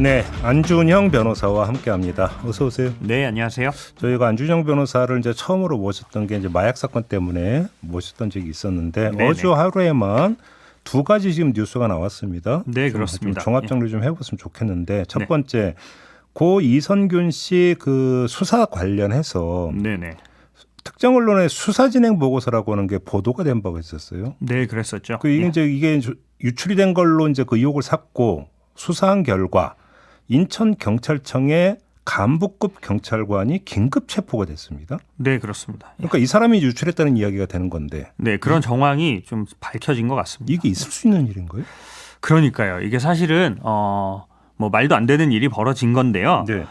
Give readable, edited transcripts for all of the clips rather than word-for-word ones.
네, 안준형 변호사와 함께합니다. 어서 오세요. 네, 안녕하세요. 저희가 안준형 변호사를 이제 처음으로 모셨던 게 이제 마약 사건 때문에 모셨던 적이 있었는데 네네. 어제 하루에만 두 가지 지금 뉴스가 나왔습니다. 네, 좀 그렇습니다. 종합 정리 좀 해봤으면 좋겠는데 첫 네. 번째 고 이선균 씨 그 수사 관련해서 네네. 특정 언론의 수사 진행 보고서라고 하는 게 보도가 된 바가 있었어요. 네, 그랬었죠. 그 이게 유출이 된 걸로 이제 그 의혹을 샀고 수사한 결과 인천 경찰청의 간부급 경찰관이 긴급 체포가 됐습니다. 네, 그렇습니다. 그러니까 이 사람이 유출했다는 이야기가 되는 건데 네, 그런 정황이 좀 밝혀진 것 같습니다. 이게 있을 수 있는 일인가요? 그러니까요. 이게 사실은 뭐 말도 안 되는 일이 벌어진 건데요. 네.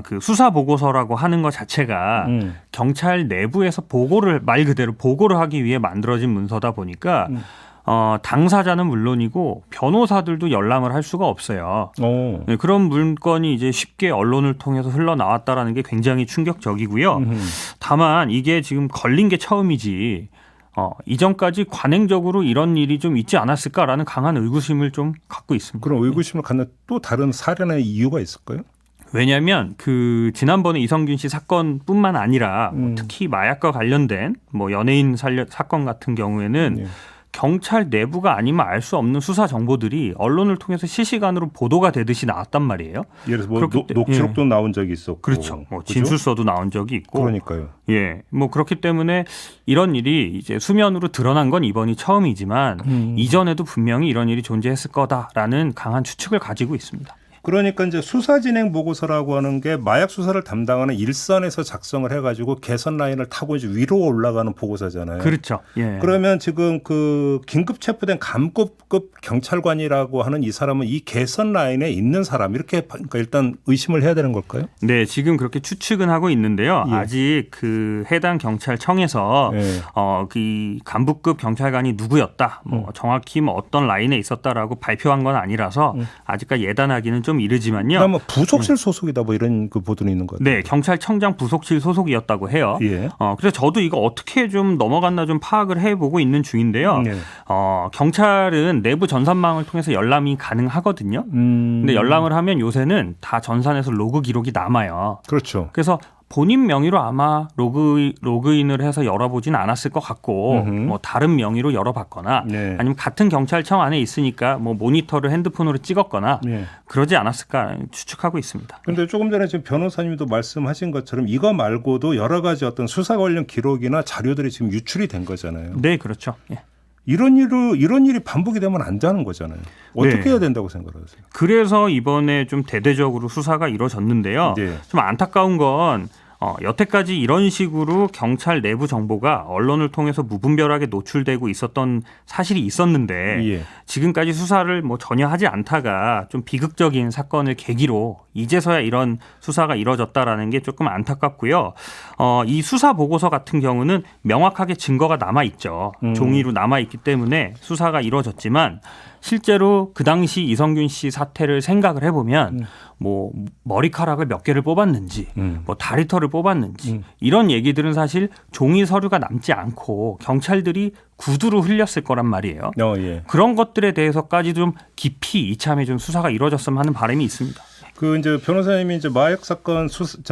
그 수사 보고서라고 하는 것 자체가 경찰 내부에서 말 그대로 보고를 하기 위해 만들어진 문서다 보니까 당사자는 물론이고 변호사들도 열람을 할 수가 없어요. 네, 그런 문건이 이제 쉽게 언론을 통해서 흘러나왔다라는 게 굉장히 충격적이고요. 다만 이게 지금 걸린 게 처음이지 이전까지 관행적으로 이런 일이 좀 있지 않았을까라는 강한 의구심을 좀 갖고 있습니다. 그럼 의구심을 갖는 또 다른 사례나 이유가 있을까요? 왜냐하면 그 지난번에 이성균 씨 사건뿐만 아니라 특히 마약과 관련된 뭐 연예인 사건 같은 경우에는 네. 경찰 내부가 아니면 알 수 없는 수사 정보들이 언론을 통해서 실시간으로 보도가 되듯이 나왔단 말이에요. 예를 들어서 뭐 녹취록도 나온 적이 있었고, 그렇죠. 뭐 그죠? 진술서도 나온 적이 있고, 그러니까요. 예, 뭐 그렇기 때문에 이런 일이 이제 수면으로 드러난 건 이번이 처음이지만 이전에도 분명히 이런 일이 존재했을 거다라는 강한 추측을 가지고 있습니다. 그러니까 이제 수사 진행 보고서라고 하는 게 마약 수사를 담당하는 일선에서 작성을 해가지고 개선 라인을 타고 이제 위로 올라가는 보고서잖아요. 그렇죠. 예. 그러면 지금 그 긴급 체포된 간부급 경찰관이라고 하는 이 사람은 이 개선 라인에 있는 사람 이렇게 그러니까 일단 의심을 해야 되는 걸까요? 네, 지금 그렇게 추측은 하고 있는데요. 예. 아직 그 해당 경찰청에서 예. 그 간부급 경찰관이 누구였다, 뭐 정확히 뭐 어떤 라인에 있었다라고 발표한 건 아니라서 아직까지 예단하기는 좀 이르지만요. 그러면 부속실 소속이다 뭐 이런 그 보도는 있는 것 같아요. 네, 경찰청장 부속실 소속이었다고 해요. 예. 그래서 저도 이거 어떻게 좀 넘어갔나 좀 파악을 해보고 있는 중인데요. 네. 경찰은 내부 전산망을 통해서 열람이 가능하거든요. 근데 열람을 하면 요새는 다 전산에서 로그 기록이 남아요. 그렇죠. 그래서 본인 명의로 아마 로그인을 해서 열어보진 않았을 것 같고 뭐 다른 명의로 열어봤거나 네. 아니면 같은 경찰청 안에 있으니까 뭐 모니터를 핸드폰으로 찍었거나 네. 그러지 않았을까 추측하고 있습니다. 그런데 조금 전에 지금 변호사님도 말씀하신 것처럼 이거 말고도 여러 가지 어떤 수사 관련 기록이나 자료들이 지금 유출이 된 거잖아요. 네, 그렇죠. 예. 이런 일이 반복이 되면 안 되는 거잖아요. 어떻게 네. 해야 된다고 생각하세요? 그래서 이번에 좀 대대적으로 수사가 이루어졌는데요. 네. 좀 안타까운 건 여태까지 이런 식으로 경찰 내부 정보가 언론을 통해서 무분별하게 노출되고 있었던 사실이 있었는데 예. 지금까지 수사를 뭐 전혀 하지 않다가 좀 비극적인 사건을 계기로 이제서야 이런 수사가 이루어졌다라는 게 조금 안타깝고요. 이 수사 보고서 같은 경우는 명확하게 증거가 남아 있죠. 종이로 남아 있기 때문에 수사가 이루어졌지만 실제로 그 당시 이성균 씨 사태를 생각을 해보면 뭐 머리카락을 몇 개를 뽑았는지 뭐 다리털을 뽑았는지 이런 얘기들은 사실 종이 서류가 남지 않고 경찰들이 구두로 흘렸을 거란 말이에요. 예. 그런 것들에 대해서까지 좀 깊이 이참에 좀 수사가 이루어졌으면 하는 바람이 있습니다. 그 이제 변호사님이 이제 마약 사건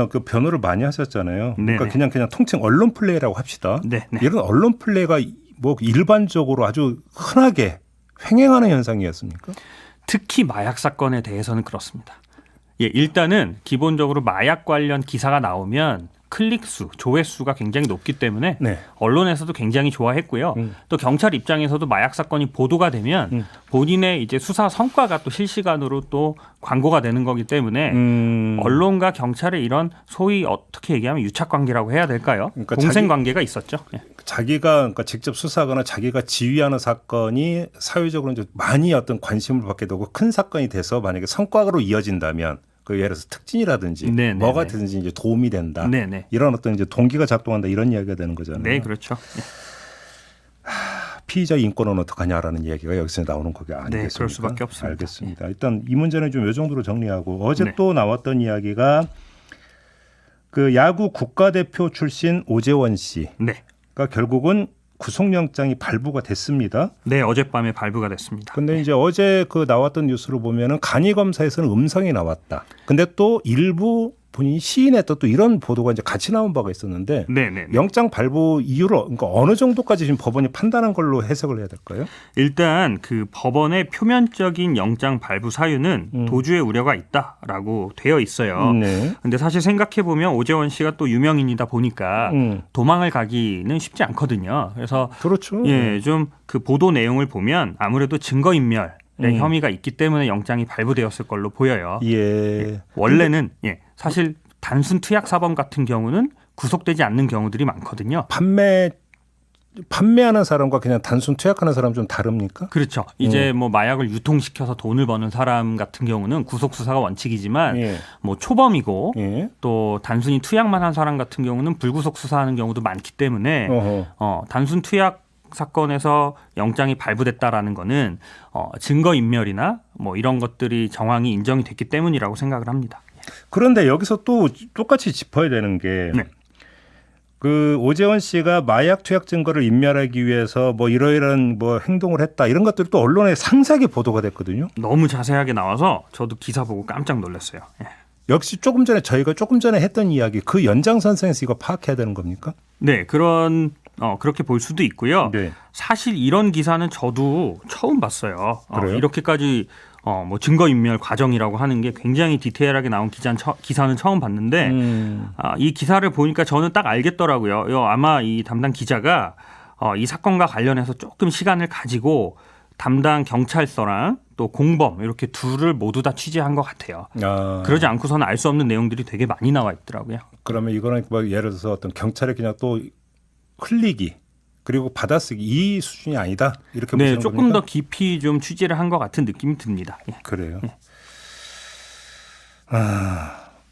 그 변호를 많이 하셨잖아요. 그러니까 네네. 그냥 통칭 언론 플레이라고 합시다. 네네. 이런 언론 플레이가 뭐 일반적으로 아주 흔하게 횡행하는 현상이었습니까? 특히 마약 사건에 대해서는 그렇습니다. 예, 일단은 기본적으로 마약 관련 기사가 나오면 클릭수, 조회수가 굉장히 높기 때문에 네. 언론에서도 굉장히 좋아했고요. 또 경찰 입장에서도 마약 사건이 보도가 되면 본인의 이제 수사 성과가 또 실시간으로 또 광고가 되는 거기 때문에 언론과 경찰의 이런 소위 어떻게 얘기하면 유착 관계라고 해야 될까요? 그러니까 공생 관계가 있었죠. 예. 자기가 그러니까 직접 수사하거나 자기가 지휘하는 사건이 사회적으로 이제 많이 어떤 관심을 받게 되고 큰 사건이 돼서 만약에 성과로 이어진다면 그 예를 들어서 특진이라든지 네네네. 뭐가 되든지 이제 도움이 된다. 네네. 이런 어떤 이제 동기가 작동한다 이런 이야기가 되는 거잖아요. 네, 그렇죠. 예. 피의자 인권은 어떡하냐라는 얘기가 여기서 나오는 거기 아니겠습니까? 네, 그럴 수밖에 없습니다. 알겠습니다. 일단 이 문제는 좀 이 정도로 정리하고 어제 네. 또 나왔던 이야기가 그 야구 국가대표 출신 오재원 씨가 네. 결국은 구속영장이 발부가 됐습니다. 네, 어젯밤에 발부가 됐습니다. 근데 이제 어제 그 나왔던 뉴스를 보면은 간이 검사에서는 음성이 나왔다. 근데 또 일부 본인이 시인했다 또 이런 보도가 이제 같이 나온 바가 있었는데 네. 영장 발부 이유로 그러니까 어느 정도까지 지금 법원이 판단한 걸로 해석을 해야 될까요? 일단 그 법원의 표면적인 영장 발부 사유는 도주의 우려가 있다라고 되어 있어요. 네. 근데 사실 생각해 보면 오재원 씨가 또 유명인이다 보니까 도망을 가기는 쉽지 않거든요. 그래서 그렇죠. 예, 좀 그 보도 내용을 보면 아무래도 증거 인멸 혐의가 있기 때문에 영장이 발부되었을 걸로 보여요. 예. 원래는 사실 단순 투약 사범 같은 경우는 구속되지 않는 경우들이 많거든요. 판매하는 사람과 그냥 단순 투약하는 사람 좀 다릅니까? 그렇죠. 이제 뭐 마약을 유통시켜서 돈을 버는 사람 같은 경우는 구속 수사가 원칙이지만 뭐 초범이고 또 단순히 투약만 한 사람 같은 경우는 불구속 수사하는 경우도 많기 때문에 단순 투약 사건에서 영장이 발부됐다라는 거는 증거 인멸이나 뭐 이런 것들이 정황이 인정이 됐기 때문이라고 생각을 합니다. 그런데 여기서 또 똑같이 짚어야 되는 게 그 오재원 씨가 마약 투약 증거를 인멸하기 위해서 뭐 이러이러한 뭐 행동을 했다 이런 것들이 또 언론에 상세하게 보도가 됐거든요. 너무 자세하게 나와서 저도 기사 보고 깜짝 놀랐어요. 역시 저희가 조금 전에 했던 이야기 그 연장선상에서 이거 파악해야 되는 겁니까? 네, 그렇게 볼 수도 있고요. 네. 사실 이런 기사는 저도 처음 봤어요. 그래요? 이렇게까지 뭐 증거인멸 과정이라고 하는 게 굉장히 디테일하게 나온 기사는 처음 봤는데 이 기사를 보니까 저는 딱 알겠더라고요. 아마 이 담당 기자가 이 사건과 관련해서 조금 시간을 가지고 담당 경찰서랑 또 공범 이렇게 둘을 모두 다 취재한 것 같아요. 그러지 않고서는 알 수 없는 내용들이 되게 많이 나와 있더라고요. 그러면 이거는 뭐 예를 들어서 어떤 경찰이 그냥 또 흘리기 그리고 받아쓰기 이 수준이 아니다 이렇게 보시는 겁니까? 조금 더 깊이 좀 취재를 한 것 같은 느낌이 듭니다. 그래요.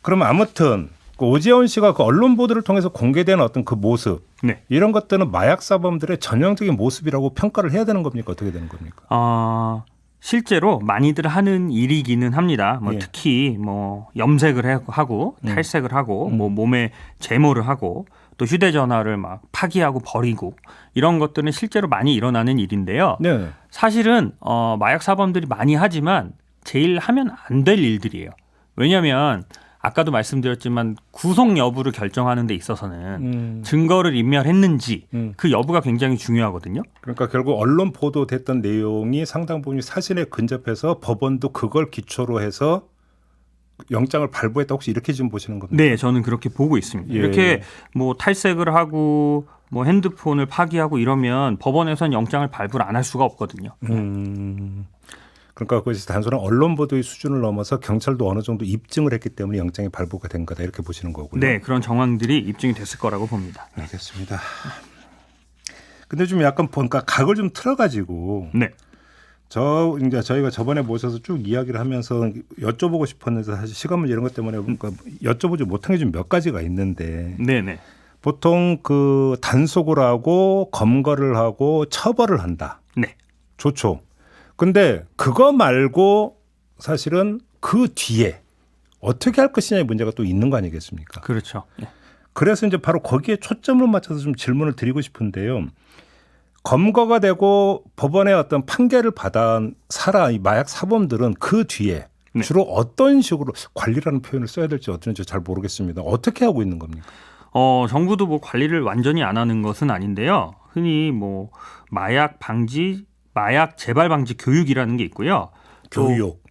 그러면 아무튼 그 오재원 씨가 그 언론 보도를 통해서 공개된 어떤 그 모습 이런 것들은 마약 사범들의 전형적인 모습이라고 평가를 해야 되는 겁니까? 어떻게 되는 겁니까? 실제로 많이들 하는 일이기는 합니다. 특히 뭐 염색을 하고 탈색을 하고 뭐 몸에 제모를 하고 또 휴대전화를 막 파기하고 버리고 이런 것들은 실제로 많이 일어나는 일인데요. 네. 사실은 마약 사범들이 많이 하지만 제일 하면 안 될 일들이에요. 왜냐하면 아까도 말씀드렸지만 구속 여부를 결정하는 데 있어서는 증거를 인멸했는지 그 여부가 굉장히 중요하거든요. 그러니까 결국 언론 보도됐던 내용이 상당 부분 사실에 근접해서 법원도 그걸 기초로 해서 영장을 발부했다 혹시 이렇게 지금 보시는 겁니까? 네, 저는 그렇게 보고 있습니다. 이렇게 뭐 탈색을 하고 뭐 핸드폰을 파기하고 이러면 법원에서는 영장을 발부를 안 할 수가 없거든요. 그러니까 그것이 단순한 언론 보도의 수준을 넘어서 경찰도 어느 정도 입증을 했기 때문에 영장이 발부가 된 거다 이렇게 보시는 거군요. 네, 그런 정황들이 입증이 됐을 거라고 봅니다. 알겠습니다. 근데 좀 약간 보니까 각을 좀 틀어가지고 이제 저희가 저번에 모셔서 쭉 이야기를 하면서 여쭤보고 싶었는데 사실 시간 문제 이런 것 때문에 그러니까 여쭤보지 못한 게 좀 몇 가지가 있는데 보통 그 단속을 하고 검거를 하고 처벌을 한다. 좋죠. 근데 그거 말고 사실은 그 뒤에 어떻게 할 것이냐의 문제가 또 있는 거 아니겠습니까? 그렇죠. 그래서 이제 바로 거기에 초점을 맞춰서 좀 질문을 드리고 싶은데요. 검거가 되고 법원의 어떤 판결을 받은 이 마약 사범들은 그 뒤에 주로 어떤 식으로 관리라는 표현을 써야 될지 어떤지 잘 모르겠습니다. 어떻게 하고 있는 겁니까? 정부도 뭐 관리를 완전히 안 하는 것은 아닌데요. 흔히 뭐 마약 재발 방지 교육이라는 게 있고요. 교육.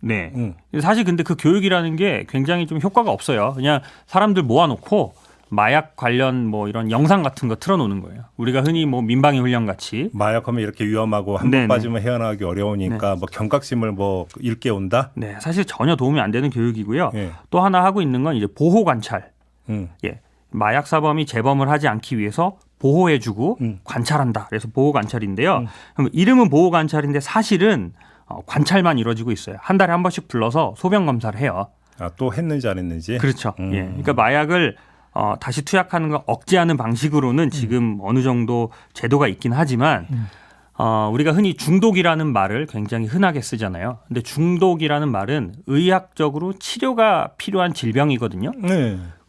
사실 근데 그 교육이라는 게 굉장히 좀 효과가 없어요. 그냥 사람들 모아놓고 마약 관련 뭐 이런 영상 같은 거 틀어놓는 거예요. 우리가 흔히 뭐 민방위 훈련 같이 마약하면 이렇게 위험하고 한 번 빠지면 헤어나가기 어려우니까 뭐 경각심을 뭐 일깨운다. 사실 전혀 도움이 안 되는 교육이고요. 또 하나 하고 있는 건 이제 보호 관찰. 마약 사범이 재범을 하지 않기 위해서 보호해주고 관찰한다. 그래서 보호 관찰인데요. 이름은 보호 관찰인데 사실은 관찰만 이루어지고 있어요. 한 달에 한 번씩 불러서 소변 검사를 해요. 또 했는지 안 했는지. 그렇죠. 그러니까 마약을 다시 투약하는 걸 억제하는 방식으로는 지금 어느 정도 제도가 있긴 하지만 우리가 흔히 중독이라는 말을 굉장히 흔하게 쓰잖아요. 근데 중독이라는 말은 의학적으로 치료가 필요한 질병이거든요.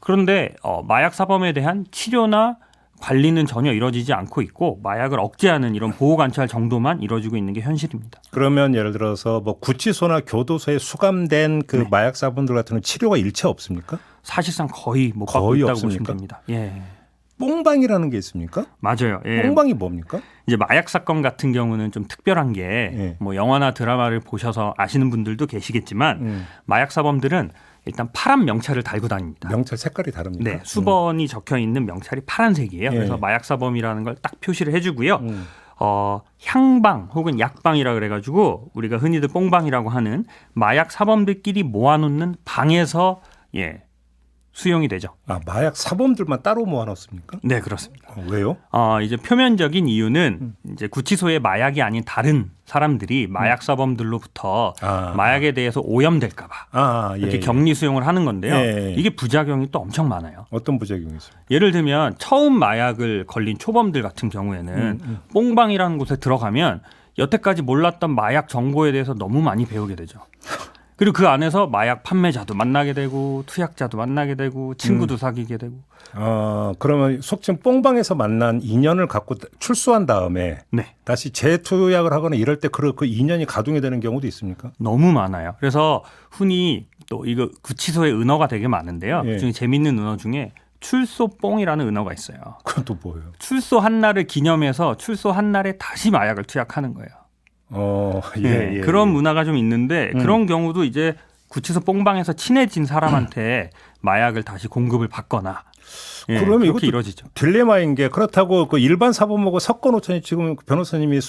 그런데 마약 사범에 대한 치료나 관리는 전혀 이루어지지 않고 있고 마약을 억제하는 이런 보호 관찰 정도만 이루어지고 있는 게 현실입니다. 그러면 예를 들어서 뭐 구치소나 교도소에 수감된 그 네. 마약 사범들 같은 경우는 치료가 일체 없습니까? 사실상 거의 못 받고 거의 있다고 없습니까? 보시면 됩니다. 예. 뽕방이라는 게 있습니까? 맞아요. 예. 뽕방이 뭡니까? 이제 마약 사건 같은 경우는 좀 특별한 게 예. 뭐 영화나 드라마를 보셔서 아시는 분들도 계시겠지만 마약 사범들은 일단 파란 명찰을 달고 다닙니다. 명찰 색깔이 다릅니까? 네, 수번이 적혀 있는 명찰이 파란색이에요. 예. 그래서 마약 사범이라는 걸 딱 표시를 해주고요. 향방 혹은 약방이라 그래가지고 우리가 흔히들 뽕방이라고 하는 마약 사범들끼리 모아놓는 방에서 수용이 되죠. 아, 마약 사범들만 따로 모아놨습니까? 네, 그렇습니다. 왜요? 이제 표면적인 이유는 이제 구치소에 마약이 아닌 다른 사람들이 마약 사범들로부터 마약에 대해서 오염될까봐 이렇게 격리 수용을 하는 건데요. 예. 이게 부작용이 또 엄청 많아요. 어떤 부작용이 있습니까? 예를 들면 처음 마약을 걸린 초범들 같은 경우에는 뽕방이라는 곳에 들어가면 여태까지 몰랐던 마약 정보에 대해서 너무 많이 배우게 되죠. 그리고 그 안에서 마약 판매자도 만나게 되고 투약자도 만나게 되고 친구도 사귀게 되고. 그러면 속칭 뽕방에서 만난 인연을 갖고 출소한 다음에 네. 다시 재투약을 하거나 이럴 때 그 인연이 가동이 되는 경우도 있습니까? 너무 많아요. 그래서 흔히 또 이거 구치소에 은어가 되게 많은데요. 예. 그중에 재밌는 은어 중에 출소뽕이라는 은어가 있어요. 그건 또 뭐예요? 출소한 날을 기념해서 출소한 날에 다시 마약을 투약하는 거예요. 예. 그런 문화가 좀 있는데 그런 경우도 이제 구치소 뽕방에서 친해진 사람한테 마약을 다시 공급을 받거나 그러면 그렇게 이것도 이루어지죠. 딜레마인 게 그렇다고 그 일반 사범하고 섞어놓자니 지금 변호사님이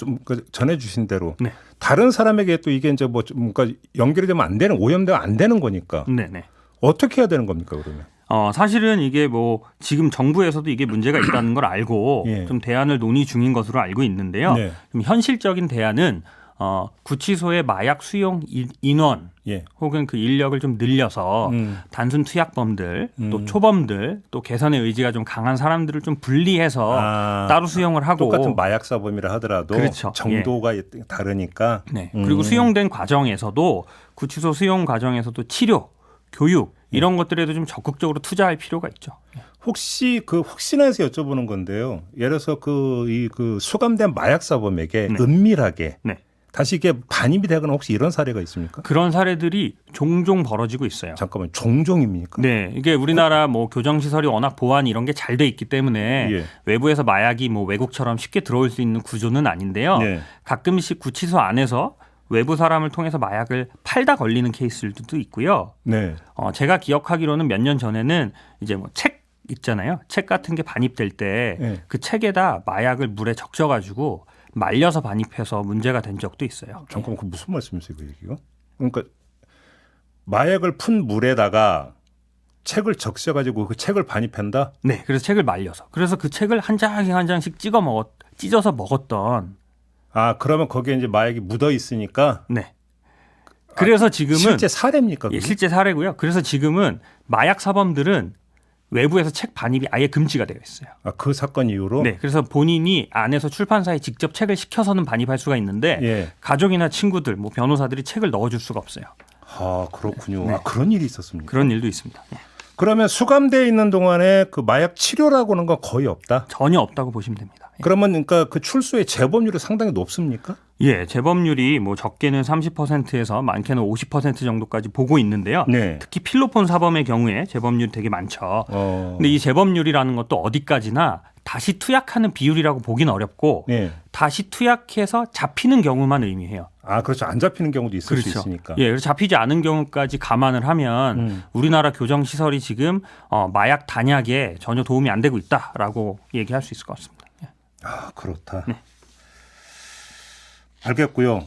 전해주신 대로 네. 다른 사람에게 또 이게 이제 뭐 뭔가 연결이 되면 안 되는 오염되면 안 되는 거니까 네네. 어떻게 해야 되는 겁니까 그러면? 사실은 이게 뭐 지금 정부에서도 이게 문제가 있다는 걸 알고 예. 좀 대안을 논의 중인 것으로 알고 있는데요. 네. 좀 현실적인 대안은 구치소의 마약 수용 인원 예. 혹은 그 인력을 좀 늘려서 단순 투약범들 또 초범들 또 개선의 의지가 좀 강한 사람들을 좀 분리해서 따로 수용을 하고 똑같은 마약 사범이라 하더라도 그렇죠. 정도가 다르니까. 네. 그리고 수용된 과정에서도 구치소 수용 과정에서도 치료, 교육 이런 것들에도 좀 적극적으로 투자할 필요가 있죠. 혹시 혹시나 해서 여쭤보는 건데요. 예를 들어서 그 수감된 마약 사범에게 은밀하게 네. 다시 이게 반입이 되거나 혹시 이런 사례가 있습니까? 그런 사례들이 종종 벌어지고 있어요. 잠깐만, 종종입니까? 네, 이게 우리나라 뭐 교정 시설이 워낙 보안 이런 게 잘 돼 있기 때문에 예. 외부에서 마약이 뭐 외국처럼 쉽게 들어올 수 있는 구조는 아닌데요. 네. 가끔씩 구치소 안에서 외부 사람을 통해서 마약을 팔다 걸리는 케이스들도 있고요. 네. 제가 기억하기로는 몇 년 전에는 이제 뭐 책 있잖아요. 책 같은 게 반입될 때 그 네. 책에다 마약을 물에 적셔가지고 말려서 반입해서 문제가 된 적도 있어요. 잠깐만, 그 무슨 말씀이세요, 그 얘기가? 그러니까 마약을 푼 물에다가 책을 적셔가지고 그 책을 반입한다? 네, 그래서 책을 말려서. 그래서 그 책을 한 장씩 한 장씩 찢어서 먹었던. 그러면 거기에 이제 마약이 묻어 있으니까. 네. 그래서 지금은 실제 사례입니까? 예, 실제 사례고요. 그래서 지금은 마약 사범들은 외부에서 책 반입이 아예 금지가 되어 있어요. 그 사건 이후로? 네, 그래서 본인이 안에서 출판사에 직접 책을 시켜서는 반입할 수가 있는데 예. 가족이나 친구들, 뭐 변호사들이 책을 넣어줄 수가 없어요. 그렇군요. 네. 그런 일이 있었습니까? 그런 일도 있습니다. 네. 그러면 수감되어 있는 동안에 그 마약 치료라고 하는 건 거의 없다? 전혀 없다고 보시면 됩니다. 그러면 그러니까 그 출소의 재범률이 상당히 높습니까? 예, 재범률이 뭐 적게는 30%에서 많게는 50% 정도까지 보고 있는데요. 네. 특히 필로폰 사범의 경우에 재범률이 되게 많죠. 근데 이 재범률이라는 것도 어디까지나 다시 투약하는 비율이라고 보긴 어렵고 네. 다시 투약해서 잡히는 경우만 의미해요. 그렇죠. 안 잡히는 경우도 있을 수 그렇죠. 있으니까. 예, 그래서 잡히지 않은 경우까지 감안을 하면 우리나라 교정 시설이 지금 마약 단약에 전혀 도움이 안 되고 있다라고 얘기할 수 있을 것 같습니다. 예. 그렇다. 네. 알겠고요.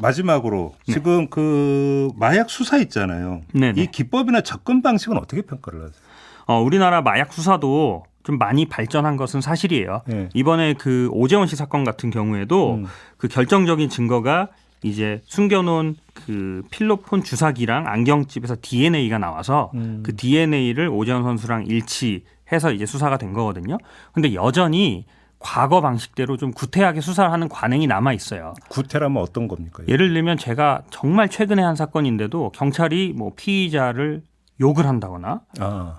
마지막으로 지금 그 마약 수사 있잖아요. 네네. 이 기법이나 접근 방식은 어떻게 평가를 하세요? 우리나라 마약 수사도 좀 많이 발전한 것은 사실이에요. 네. 이번에 그 오재원 씨 사건 같은 경우에도 그 결정적인 증거가 이제 숨겨놓은 그 필로폰 주사기랑 안경집에서 DNA가 나와서 그 DNA를 오재원 선수랑 일치해서 이제 수사가 된 거거든요. 근데 여전히 과거 방식대로 좀 구태하게 수사를 하는 관행이 남아 있어요. 구태라면 어떤 겁니까? 예를 들면 제가 정말 최근에 한 사건인데도 경찰이 뭐 피의자를 욕을 한다거나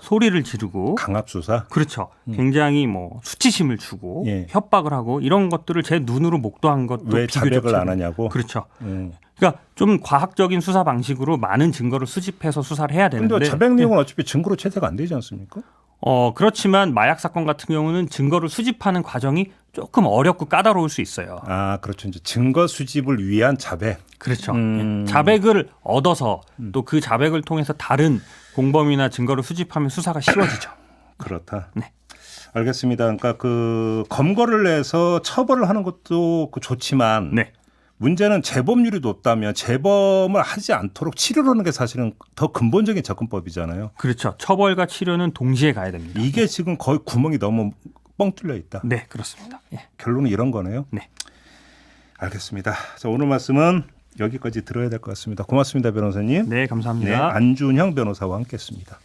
소리를 지르고 강압 수사. 그렇죠. 굉장히 뭐 수치심을 주고 예. 협박을 하고 이런 것들을 제 눈으로 목도한 것도 왜 자백을 비교적 안 하냐고. 그렇죠. 그러니까 좀 과학적인 수사 방식으로 많은 증거를 수집해서 수사를 해야 되는데. 근데 자백 내용은 어차피 증거로 채택 안 되지 않습니까? 그렇지만 마약 사건 같은 경우는 증거를 수집하는 과정이 조금 어렵고 까다로울 수 있어요. 그렇죠. 이제 증거 수집을 위한 자백. 그렇죠. 자백을 얻어서 또 그 자백을 통해서 다른 공범이나 증거를 수집하면 수사가 쉬워지죠. 그렇다. 네. 알겠습니다. 그러니까 그 검거를 해서 처벌을 하는 것도 좋지만 네. 문제는 재범률이 높다면 재범을 하지 않도록 치료를 하는 게 사실은 더 근본적인 접근법이잖아요. 그렇죠. 처벌과 치료는 동시에 가야 됩니다. 이게 지금 거의 구멍이 너무 뻥 뚫려 있다. 네, 그렇습니다. 예. 결론은 이런 거네요. 네. 알겠습니다. 자, 오늘 말씀은 여기까지 들어야 될 것 같습니다. 고맙습니다, 변호사님. 네, 감사합니다. 네, 안준형 변호사와 함께했습니다.